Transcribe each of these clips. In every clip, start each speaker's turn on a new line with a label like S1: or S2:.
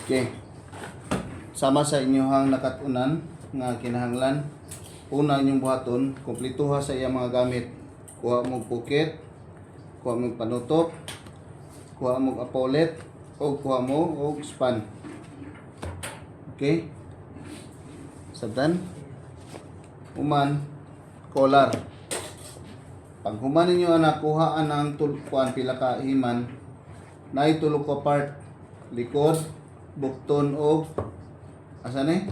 S1: Okay. Sama sa inyohang nakatunan nga kinahanglan. Una inyong buhaton, kumpletuha sa iyang mga gamit. Kuha mo pukit, kuha mo panutok, kuha mo apolet, o kuha mo og span. Okay? Sabdan? Human, collar. Pag human ninyo anak, kuhaan ng tulkuan pila ka himan, na itulog ko part, likod, bukton o asa ni?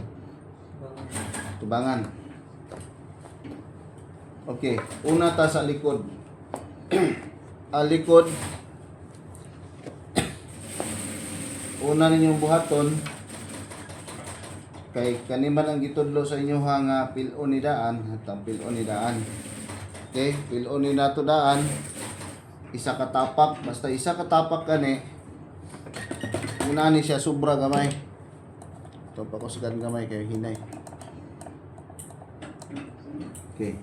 S1: Tubangan. Okay, una ta sa likod. Likod. Una ninyong buhaton kay kaniman ang gitudlo sa inyo nga pilon ni daan, hatang pilon ni daan. Okay, pilon ni nato daan. Isa ka tapak, basta isa ka tapak kani. Una ni siya sobra gamay. Ito pa ko sagad gamay kay hinay. Okay.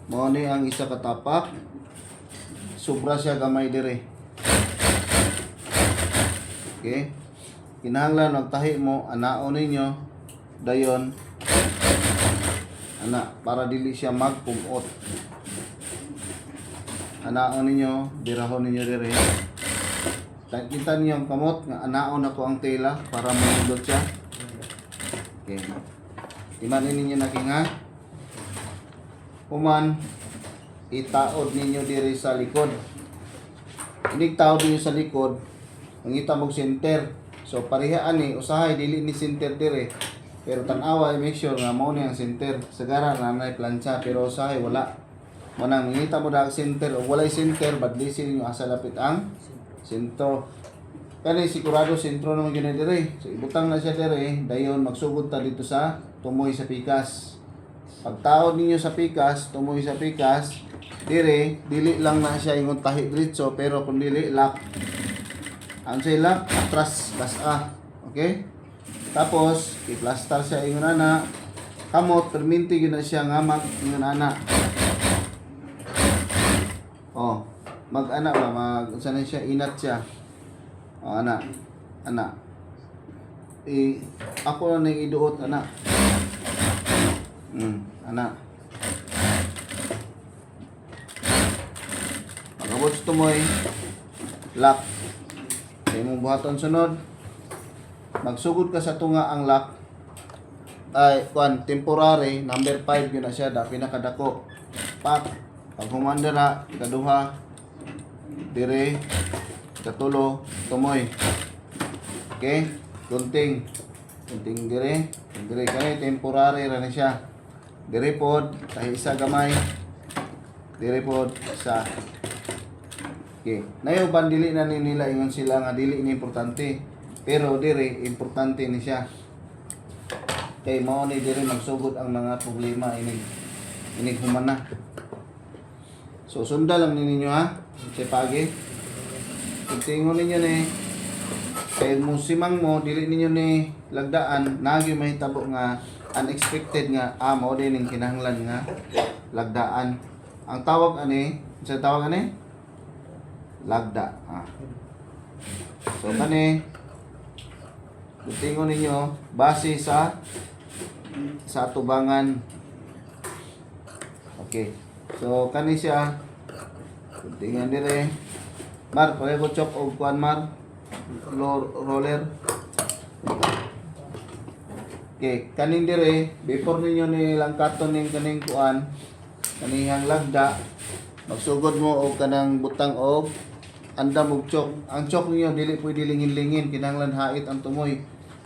S1: Mao ni ang isa ka tapak. Sobra siya gamay dire. Okay. Kinahanglan magtahi mo anaon ninyo dayon ana para dili siya magpumot. Anaon ninyo, dirahon ninyo dire. Kita niyo ang kamot nga anaon ako ang tela para mahindot siya. Okay. Imanin ninyo nakinga. Human itaod ninyo diri sa likod. Inig taod ninyo sa likod, mangita mong center. So parehaan ni usahay dili ni center dire. Pero tan-awa make sure nga mao ni ang center. Sagara na nay plancha pero usahay wala. Manang mangita mo dag center o walay center badlisin ninyo asa lapit ang sentro. Kani sigurado sentro naman gyud dire. So ibutang na siya dire, dayon magsugod ta dito sa tumoy sa pikas. Pagtaod ninyo sa pikas, tumoy sa pikas, dire dili lang na siya ingon tahi diretso pero kun dili lock. Ang sila atras basa. Okay? Tapos i-plaster siya ingon ana. Kamot perminti gyud na siya nga mag ingon ana. Oh, mag-ana ba mag unsa na siya inat siya. Oh, ana. Ana. Ako na iduot ana. Ana. Pagabot sa tumoy, lock. Kaya mong buhaton sunod. Magsugod ka sa tunga ang lock. Ay, temporary, number 5 yun na siya, pinakadako. Pak. Pag humandara, ikaduha, dire, ikatulo, tumoy. Okay? Kunting dire. Dire kani temporary ra na siya. Dire pod, tahi isa gamay. Dire pod sa. Okay. Nayo bandili na ni nila ingon sila nga dili ni importante. Pero dire importante ni siya. Kay mao ni dire magsugod ang mga problema inig humana. So sunda lang ninyo ha. Sipagi. Tingon ninyo ni kay musimang mo dili ninyo ni lagdaan nagi mahitabo nga unexpected nga mao din ning kinahanglan nga lagdaan. Ang tawag ani, sa tawag ani? Lagda. So kani tingon ninyo base sa tubangan. Okay. So kani siya tingnan dire. Mar, pareho chok og kuan mar. Roller. Okay, kaning dire before ninyo ni langkaton ning kaning kuan kanihang lagda magsugod mo og kanang butang og andam og chok. Ang chok ninyo dili pwede lingin-lingin, kinahanglan hait ang tumoy.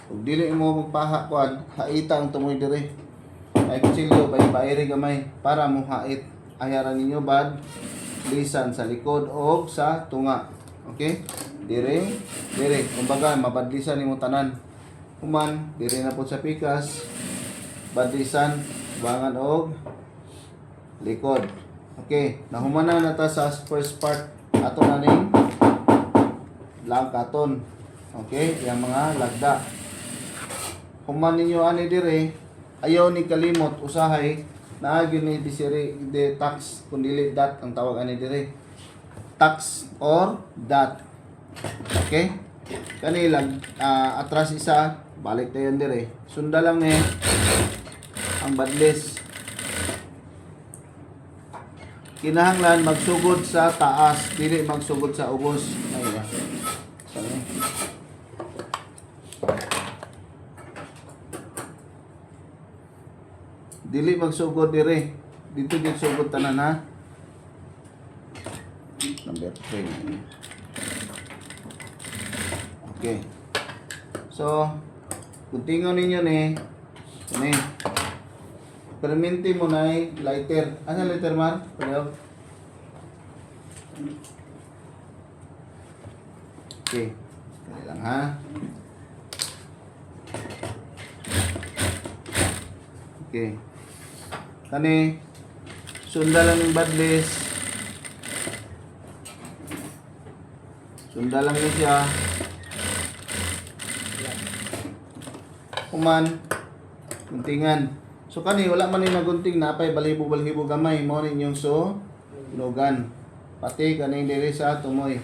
S1: Ug dili mo magpaha kuan, haita ang tumoy dire. Ay kutsilyo bay-bayri gamay para mo hait. Ayaran ninyo bad lisan sa likod o sa tunga. Okay? Dire. Kumbaga mabadlisan nimo tanan. Human dire na po sa pikas. Badlisan bangan og likod. Okay, nahumana na ta sa first part ato na ning langkaton. Okay, yang mga lagda. Human ninyo ani dire, ayaw ni kalimot usahay naagi ni disiri de tax kun dili dat ang tawag ani dire. Tax or dot. Okay? Kanilang atras isa, balik tayo dire. Sunda lang ni ang badlis. Kinahanglan magsugod sa taas, dili magsugod sa ubos. Ay, sorry. Dili magsugod dire. Dito din sugod tanan ha. Number 3. Okay. So, kuntingon ninyo ni ni perminti mo na lighter. Ano lighter man? Pareho. Okay. Kaya lang ha. Okay. Kani sunda lang yung badlis. Sunda lang niya siya. Kuman guntingan. So kani wala man ni nagunting napay balhibo-balhibo gamay mo ninyong sunugan. Pati kaning diri sa tumoy.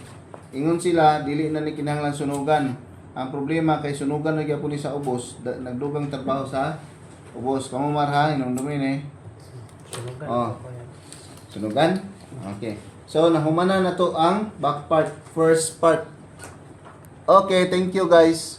S1: Ingon sila dili na ni kinahanglan sunugan. Ang problema kay sunugan na gyapon ni sa ubos, nagdugang trabaho sa ubos. Kamo marha inong dumi ni. Oh. Sunugan? Okay. So nahumana na to ang back part, first part. Okay, thank you guys.